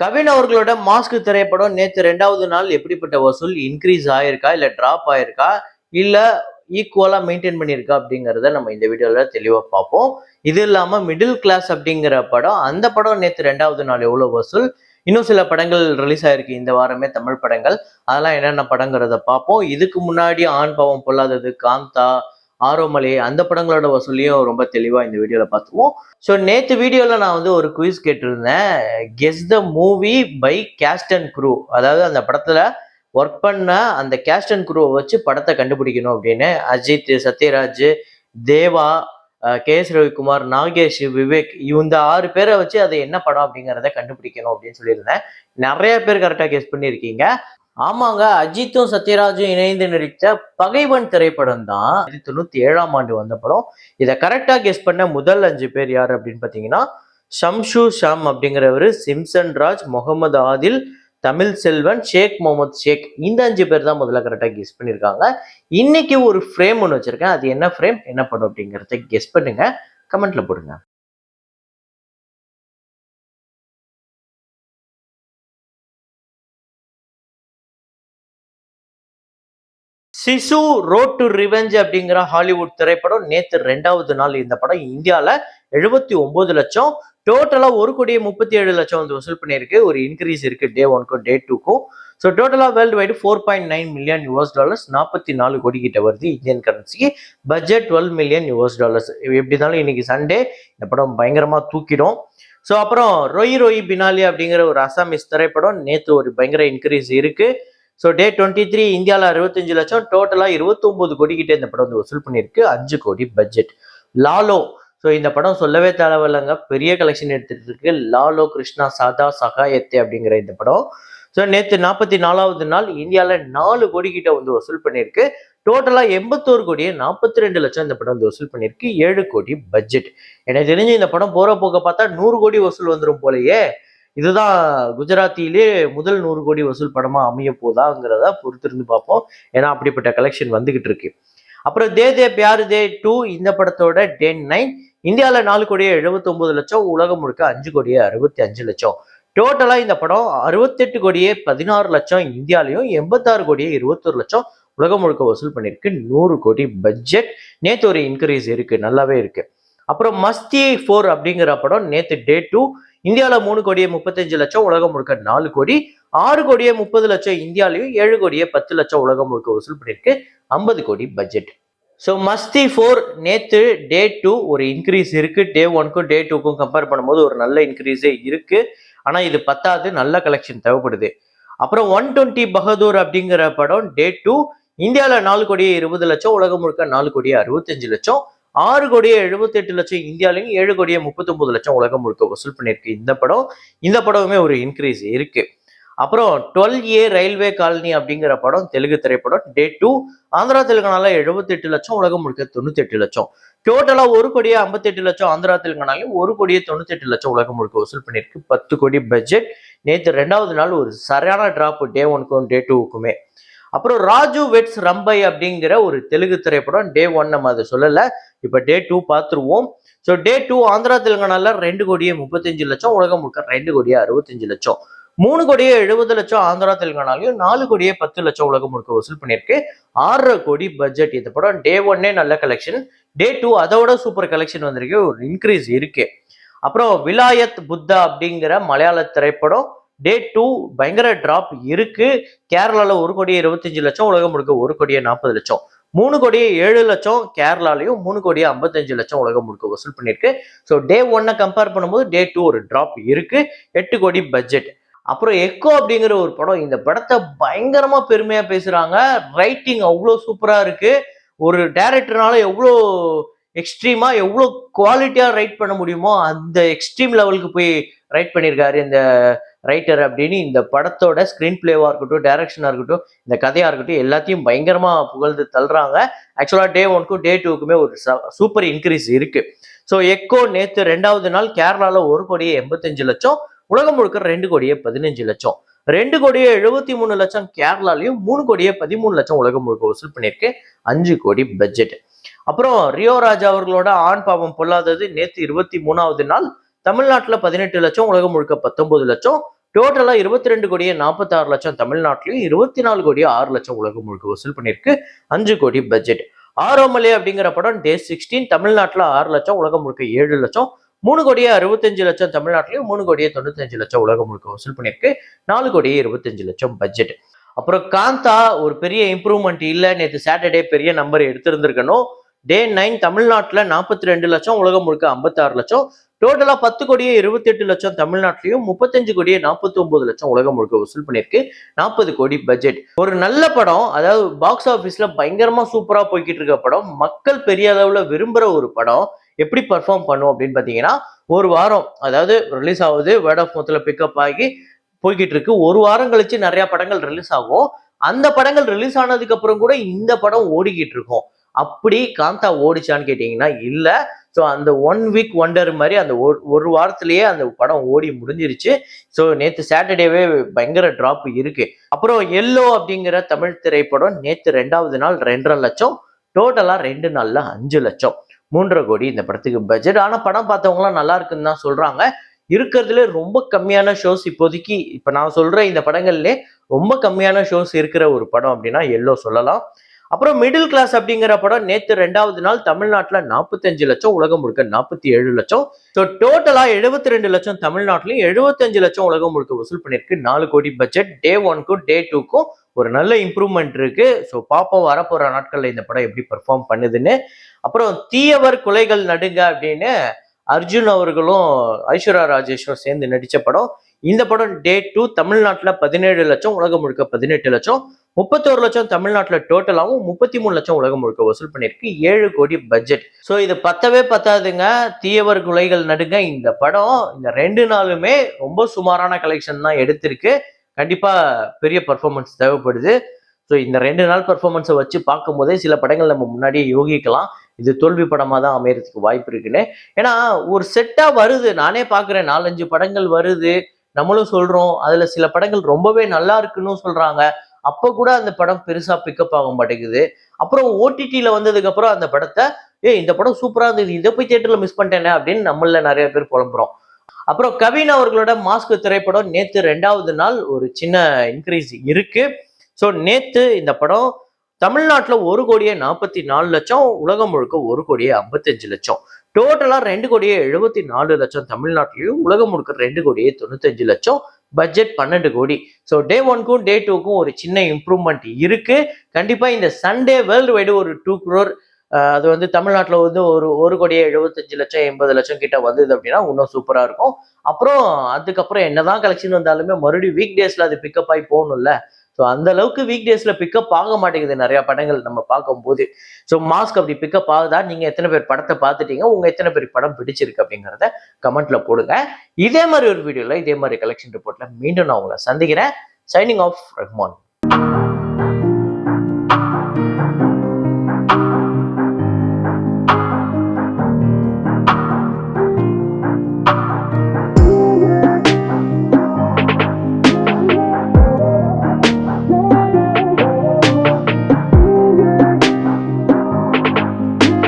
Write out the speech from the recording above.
கவின் அவர்களோட மாஸ்க் திரைப்படம் நேத்து 2வது நாள் எப்படிப்பட்ட வசூல் இன்க்ரீஸ் ஆயிருக்கா? இல்ல டிராப் ஆயிருக்கா? இல்ல ஈக்குவலா மெயின்டெயின் பண்ணியிருக்கா? அப்படிங்கிறத நம்ம இந்த வீடியோல தெளிவா பார்ப்போம். இது இல்லாம மிடில் கிளாஸ் அப்படிங்கிற படம், அந்த படம் நேத்து 2வது நாள் எவ்வளவு வசூல்? இன்னும் சில படங்கள் ரிலீஸ் ஆயிருக்கு இந்த வாரமே தமிழ் படங்கள். அதெல்லாம் என்னென்ன படங்கிறத பார்ப்போம். இதுக்கு முன்னாடி ஆண் பாவம் பொல்லாதது, காந்தா, ஆரோமலே அந்த படங்களோட வசூலையும் ரொம்ப தெளிவா இந்த வீடியோல பார்த்துருவோம். ஸோ நேத்து வீடியோல நான் வந்து ஒரு குயிஸ் கேட்டிருந்தேன். Guess the movie by cast and crew. அதாவது அந்த படத்துல ஒர்க் பண்ண அந்த கேஸ்ட் அண்ட் க்ரூவை வச்சு படத்தை கண்டுபிடிக்கணும் அப்படின்னு. அஜித், சத்யராஜ், தேவா, கே எஸ் ரவிக்குமார், நாகேஷ், விவேக் இந்த 6 பேரை வச்சு அது என்ன படம் அப்படிங்கிறத கண்டுபிடிக்கணும் அப்படின்னு சொல்லியிருந்தேன். நிறைய பேர் கரெக்டா கெஸ் பண்ணியிருக்கீங்க. ஆமாங்க, அஜித்தும் சத்யராஜும் இணைந்து நடித்த பகைவன் திரைப்படம் தான் 1997ஆம் ஆண்டு வந்த படம். இதை கரெக்டா கெஸ் பண்ண முதல் 5 பேர் யார் அப்படின்னு பாத்தீங்கன்னா, ஷம்ஷு ஷாம் அப்படிங்கிறவரு, சிம்சன் ராஜ், முகமது ஆதில், தமிழ் செல்வன், ஷேக் முகமது ஷேக். இந்த 5 பேர் தான் முதல்ல கரெக்டா கெஸ் பண்ணியிருக்காங்க. இன்னைக்கு ஒரு ஃப்ரேம் ஒன்று வச்சிருக்கேன். அது என்ன ஃப்ரேம், என்ன படம் அப்படிங்கிறத கெஸ் பண்ணுங்க, கமெண்ட்ல போடுங்க. சிசு ரோட் டு ரிவெஞ்ச் அப்படிங்கிற ஹாலிவுட் திரைப்படம் நேத்து 2வது நாள் இந்த படம் இந்தியால 79 லட்சம், டோட்டலா 1,37,00,000 வந்து வசூல் பண்ணியிருக்கு. ஒரு இன்க்ரீஸ் இருக்கு டே 1க்கும் டே 2க்கும். ஸோ டோட்டலா வேர்ல்டு வைடு $4.9 மில்லியன், 44 கோடி கிட்ட வருது இந்தியன் கரன்சி. Budget $12 million. எப்படி இருந்தாலும் இன்னைக்கு சண்டே இந்த படம் பயங்கரமா தூக்கிடும். ஸோ அப்புறம் ரொய் ரொய் பினாலி அப்படிங்கிற ஒரு அசாமிஸ் திரைப்படம் நேத்து ஒரு பயங்கர இன்க்ரீஸ் இருக்கு. ஸோ டே 23 இந்தியாவில் 65 லட்சம், டோட்டலாக 29 கோடி கிட்டே இந்த படம் வந்து வசூல் பண்ணியிருக்கு. 5 கோடி பட்ஜெட். லாலோ, ஸோ இந்த படம் சொல்லவே தேவையில்லைங்க, பெரிய கலெக்ஷன் எடுத்துட்டு இருக்கு. லாலோ கிருஷ்ணா சாதா சகாயத்தே அப்படிங்கிற இந்த படம் ஸோ நேற்று 44வது நாள் இந்தியாவில் 4 கோடி கிட்ட வந்து வசூல் பண்ணியிருக்கு. டோட்டலாக 81 கோடியே 42 லட்சம் இந்த படம் வந்து வசூல் பண்ணியிருக்கு. 7 கோடி பட்ஜெட். எனக்கு தெரிஞ்சு இந்த படம் போற போக பார்த்தா 100 கோடி வசூல் வந்துடும் போலயே. இதுதான் குஜராத்திலே முதல் 100 கோடி வசூல் படமா அமைய போதாங்கிறத பொறுத்திருந்து பார்ப்போம். ஏன்னா அப்படிப்பட்ட கலெக்ஷன் வந்துகிட்டு இருக்கு. அப்புறம் தே தே பியாரு தே 2 இந்த படத்தோட டே 9 இந்தியாவில் 4 கோடியே 79 லட்சம், உலகம் முழுக்க 5 கோடியே 65 லட்சம். டோட்டலா இந்த படம் 68 கோடியே 16 லட்சம் இந்தியாலையும், 86 கோடியே 21 லட்சம் உலகம் முழுக்க வசூல் பண்ணிருக்கு. 100 கோடி பட்ஜெட். நேத்து ஒரு இன்க்ரீஸ் இருக்கு, நல்லாவே இருக்கு. அப்புறம் மஸ்தி 4 அப்படிங்கிற படம் நேத்து டே 2 இந்தியாவில் 3 கோடியே 35 லட்சம், உலகம் முழுக்க 4 கோடி. 6 கோடியே 30 லட்சம் இந்தியாலையும், 7 கோடியே 10 லட்சம் உலகம் முழுக்க வசூல் பண்ணியிருக்கு. 50 கோடி பட்ஜெட். ஸோ மஸ்தி 4 நேத்து டே 2 ஒரு இன்க்ரீஸ் இருக்கு. டே 1க்கும் டே 2க்கும் கம்பேர் பண்ணும்போது ஒரு நல்ல இன்க்ரீஸே இருக்கு. ஆனா இது பத்தாது, நல்ல கலெக்ஷன் தேவைப்படுது. அப்புறம் 120 பகதூர் அப்படிங்கிற படம் டே 2 இந்தியாவில் 4 கோடியே 20 லட்சம், உலகம் முழுக்க 4 கோடியே 65 லட்சம். 6 கோடியே 78 லட்சம் இந்தியாலையும், 7 கோடியே 39 லட்சம் உலகம் முழுக்க வசூல் பண்ணியிருக்கு இந்த படம். இந்த படமுமே ஒரு இன்க்ரீஸ் இருக்கு. அப்புறம் 12A ரயில்வே காலனி அப்படிங்கிற படம் தெலுங்கு திரைப்படம் டே 2 ஆந்திரா தெலுங்கானால 78 லட்சம், உலகம் முழுக்க 98 லட்சம். டோட்டலா 1 கோடியே 58 லட்சம் ஆந்திரா தெலுங்கானாலையும், 1 கோடியே 98 லட்சம் உலகம் முழுக்க வசூல் பண்ணியிருக்கு. 10 கோடி பட்ஜெட். நேற்று 2வது நாள் ஒரு சரியான டிராப் டே 1க்கும் டே 2க்குமே. அப்புறம் ராஜு வெட்ஸ் ரம்பை அப்படிங்கிற ஒரு தெலுங்கு திரைப்படம் டே 1 நம்ம அதை சொல்லல, இப்ப டே 2 பார்த்துருவோம். ஸோ டே 2 ஆந்திரா தெலுங்கானால 2 கோடியே 35 லட்சம், உலகம் முழுக்க 2 கோடியே 65 லட்சம். 3 கோடியே 70 லட்சம் ஆந்திரா தெலுங்கானாலையும், 4 கோடியே 10 லட்சம் உலகம் முழுக்க வசூல் பண்ணியிருக்கு. 6 கோடி பட்ஜெட். இந்த படம் டே 1 நல்ல கலெக்ஷன், டே 2 அதோட சூப்பர் கலெக்ஷன் வந்திருக்கு, ஒரு இன்க்ரீஸ் இருக்கு. அப்புறம் விலாயத் புத்தா அப்படிங்கிற மலையாள திரைப்படம் டே 2 பயங்கர டிராப் இருக்கு. கேரளால 1 கோடியே 25 லட்சம், உலகம் முழுக்க 1 கோடியே 40 லட்சம். 3 கோடியே 7 லட்சம் கேரளாலையும், 3 கோடியே 55 லட்சம் உலகம் முழுக்க வசூல் பண்ணியிருக்கு. ஸோ டே 1 கம்பேர் பண்ணும்போது டே 2 ஒரு டிராப் இருக்கு. 8 கோடி பட்ஜெட். அப்புறம் எக்கோ அப்படிங்கிற ஒரு படம், இந்த படத்தை பயங்கரமா பெருமையா பேசுறாங்க. ரைட்டிங் அவ்வளோ சூப்பரா இருக்கு. ஒரு டைரக்டர்னால எவ்வளோ எக்ஸ்ட்ரீமா எவ்வளோ குவாலிட்டியா ரைட் பண்ண முடியுமோ அந்த எக்ஸ்ட்ரீம் லெவலுக்கு போய் ரைட் பண்ணியிருக்காரு இந்த ரைட்டர் அப்படின்னு இந்த படத்தோட ஸ்கிரீன் பிளேவா இருக்கட்டும், டைரக்ஷனா இருக்கட்டும், இந்த கதையா இருக்கட்டும், எல்லாத்தையும் பயங்கரமா புகழ்ந்து தள்ளுறாங்க. ஆக்சுவலா டே 1க்கும் டே 2க்குமே ஒரு சூப்பர் இன்க்ரீஸ் இருக்கு. ஸோ எக்கோ நேத்து 2வது நாள் கேரளால 1 கோடியே 85 லட்சம், உலகம் முழுக்க 2 கோடியே 15 லட்சம். 2 கோடியே 73 லட்சம் கேரளாலையும், 3 கோடியே 13 லட்சம் உலகம் முழுக்க வசூல் பண்ணியிருக்கு. 5 கோடி பட்ஜெட். அப்புறம் ரியோ ராஜா அவர்களோட ஆண் பாவம் பொல்லாதது நேத்து 23வது நாள் தமிழ்நாட்டுல 18 லட்சம், உலகம் முழுக்க 19 லட்சம். டோட்டலா 22 கோடியே 46 லட்சம் தமிழ்நாட்டிலையும் 24 கோடியே 6 லட்சம் உலகம் முழுக்க வசூல் பண்ணியிருக்கு. 5 கோடி பட்ஜெட். ஆரோமலே அப்படிங்கிற படம் டே 16 தமிழ்நாட்டில் 6 லட்சம் உலகம் முழுக்க 7 லட்சம். 3 கோடியே 65 லட்சம் தமிழ்நாட்டிலையும் 3 கோடியே 95 லட்சம் உலகம் முழுக்க வசூல் பண்ணியிருக்கு. 4 கோடியே 25 லட்சம் பட்ஜெட். அப்புறம் காந்தா ஒரு பெரிய இம்ப்ரூவ்மெண்ட் இல்ல. நேற்று சாட்டர்டே பெரிய நம்பர் எடுத்திருந்திருக்கணும். டே 9 தமிழ்நாட்டில் 42 லட்சம் உலகம் முழுக்க 56 லட்சம். டோட்டலா 10 கோடியே 28 லட்சம் தமிழ்நாட்டிலையும் 35 கோடியே 49 லட்சம் உலகம் முழுக்க வசூல் பண்ணியிருக்கு. 40 கோடி பட்ஜெட். ஒரு நல்ல படம், அதாவது பாக்ஸ் ஆபீஸ்ல பயங்கரமா சூப்பரா போய்கிட்டு இருக்க படம், மக்கள் பெரிய அளவுல விரும்புற ஒரு படம் எப்படி பர்ஃபார்ம் பண்ணும் அப்படின்னு பாத்தீங்கன்னா, ஒரு வாரம் அதாவது ரிலீஸ் ஆகுது, வேர்ட் ஆஃப் மவுத்ல பிக்கப் ஆகி போய்கிட்டு இருக்கு. ஒரு வாரம் கழிச்சு நிறைய படங்கள் ரிலீஸ் ஆகும். அந்த படங்கள் ரிலீஸ் ஆனதுக்கு அப்புறம் கூட இந்த படம் ஓடிக்கிட்டு இருக்கும். அப்படி காந்தா ஓடிச்சான்னு கேட்டீங்கன்னா இல்ல. ஸோ அந்த 1 வீக் ஒண்டர் மாதிரி அந்த ஒரு வாரத்திலேயே அந்த படம் ஓடி முடிஞ்சிருச்சு. ஸோ நேற்று சாட்டர்டேவே பயங்கர டிராப் இருக்கு. அப்புறம் எல்லோ அப்படிங்கிற தமிழ் திரைப்படம் நேற்று 2வது நாள் 2.5 லட்சம், டோட்டலா 2 நாள்ல 5 லட்சம், 3.5 கோடி இந்த படத்துக்கு பட்ஜெட். ஆனா படம் பார்த்தவங்களாம் நல்லா இருக்குன்னு தான் சொல்றாங்க. இருக்கிறதுல ரொம்ப கம்மியான ஷோஸ் இப்போதைக்கு இப்ப நான் சொல்ற இந்த படங்கள்ல ரொம்ப கம்மியான ஷோஸ் இருக்கிற ஒரு படம் அப்படின்னா எல்லோ சொல்லலாம். அப்புறம் மிடில் கிளாஸ் அப்படிங்கிற படம் நேற்று 2வது நாள் தமிழ்நாட்டில் 45 லட்சம், உலகம் முழுக்க 47 லட்சம். ஸோ டோட்டலா 72 லட்சம் தமிழ்நாட்டிலையும் 75 லட்சம் உலகம் முழுக்க வசூல் பண்ணிருக்கு. 4 கோடி பட்ஜெட். டே 1க்கும் டே 2க்கும் ஒரு நல்ல இம்ப்ரூவ்மெண்ட் இருக்கு. ஸோ பாப்போம் வரப்போற நாட்கள்ல இந்த படம் எப்படி பெர்ஃபார்ம் பண்ணுதுன்னு. அப்புறம் தீயவர் குலைகள் நடுங்க அப்படின்னு அர்ஜுன் அவர்களும் ஐஸ்வர்யா ராஜேஷும் சேர்ந்து நடிச்ச படம். இந்த படம் டே 2 தமிழ்நாட்டில் 17 லட்சம், உலகம் முழுக்க 18 லட்சம், 31 லட்சம் தமிழ்நாட்டில் டோட்டலாகவும் 33 லட்சம் உலகம் முழுக்க வசூல் பண்ணியிருக்கு. 7 கோடி பட்ஜெட். ஸோ இது பத்தவே பத்தாதுங்க. தீயவர் குலைகள் நடுங்க இந்த படம் இந்த 2 நாளுமே ரொம்ப சுமாரான கலெக்ஷன் தான் எடுத்திருக்கு. கண்டிப்பா பெரிய பர்ஃபார்மன்ஸ் தேவைப்படுது. ஸோ இந்த 2 நாள் பர்ஃபார்மன்ஸை வச்சு பார்க்கும் போதே சில படங்கள் நம்ம முன்னாடியே யோகிக்கலாம் இது தோல்வி படமா தான் அமையறதுக்கு வாய்ப்பு இருக்குன்னு. ஏன்னா ஒரு செட்டா வருது, நானே பாக்குறேன் 4-5 படங்கள் வருது, நம்மளும் சொல்றோம். அதுல சில படங்கள் ரொம்பவே நல்லா இருக்குன்னு சொல்றாங்க. அப்ப கூட அந்த படம் பெருசா பிக்கப் ஆக மாட்டேங்குது. அப்புறம் ஓடிடியில வந்ததுக்கு அப்புறம் அந்த படத்தை இந்த படம் சூப்பரா இருந்தது, இதை போய் தியேட்டர்ல மிஸ் பண்ணிட்டேனே அப்படின்னு நம்மள நிறைய பேர் புலம்புறோம். அப்புறம் கவின் அவர்களோட மாஸ்க் திரைப்படம் நேத்து 2வது நாள் ஒரு சின்ன இன்க்ரீஸ் இருக்கு. ஸோ நேத்து இந்த படம் தமிழ்நாட்டில் 1 கோடியே 44 லட்சம், உலகம் முழுக்க 1 கோடியே 55 லட்சம், டோட்டலா 2 கோடியே 74 லட்சம் தமிழ்நாட்டிலையும், உலகம் முழுக்க 2 கோடியே 95 லட்சம், பட்ஜெட் 12 கோடி. ஸோ டே 1க்கும் டே 2க்கும் ஒரு சின்ன இம்ப்ரூவ்மெண்ட் இருக்கு. கண்டிப்பா இந்த சண்டே வேர்ல்டு வைடு ஒரு 2 crore, அது வந்து தமிழ்நாட்டில் வந்து ஒரு கோடியே 75 லட்சம் 80 லட்சம் கிட்ட வந்தது அப்படின்னா இன்னும் சூப்பரா இருக்கும். அப்புறம் அதுக்கப்புறம் என்னதான் கலெக்ஷன் வந்தாலுமே மறுபடியும் வீக் டேஸ்ல அது பிக்கப் ஆகி போகணும்ல. ஸோ அந்த அளவுக்கு வீக் டேஸ்ல பிக்கப் ஆக மாட்டேங்குது நிறைய படங்கள் நம்ம பார்க்கும்போது. ஸோ மாஸ்க் அப்படி பிக்கப் ஆகுதா? நீங்க எத்தனை பேர் படத்தை பார்த்துட்டீங்க? உங்க எத்தனை பேர் படம் பிடிச்சிருக்கு அப்படிங்கிறத கமெண்ட்ல போடுங்க. இதே மாதிரி ஒரு வீடியோல இதே மாதிரி கலெக்ஷன் ரிப்போர்ட்ல மீண்டும் நான் உங்களை சந்திக்கிறேன். Signing off Rahman.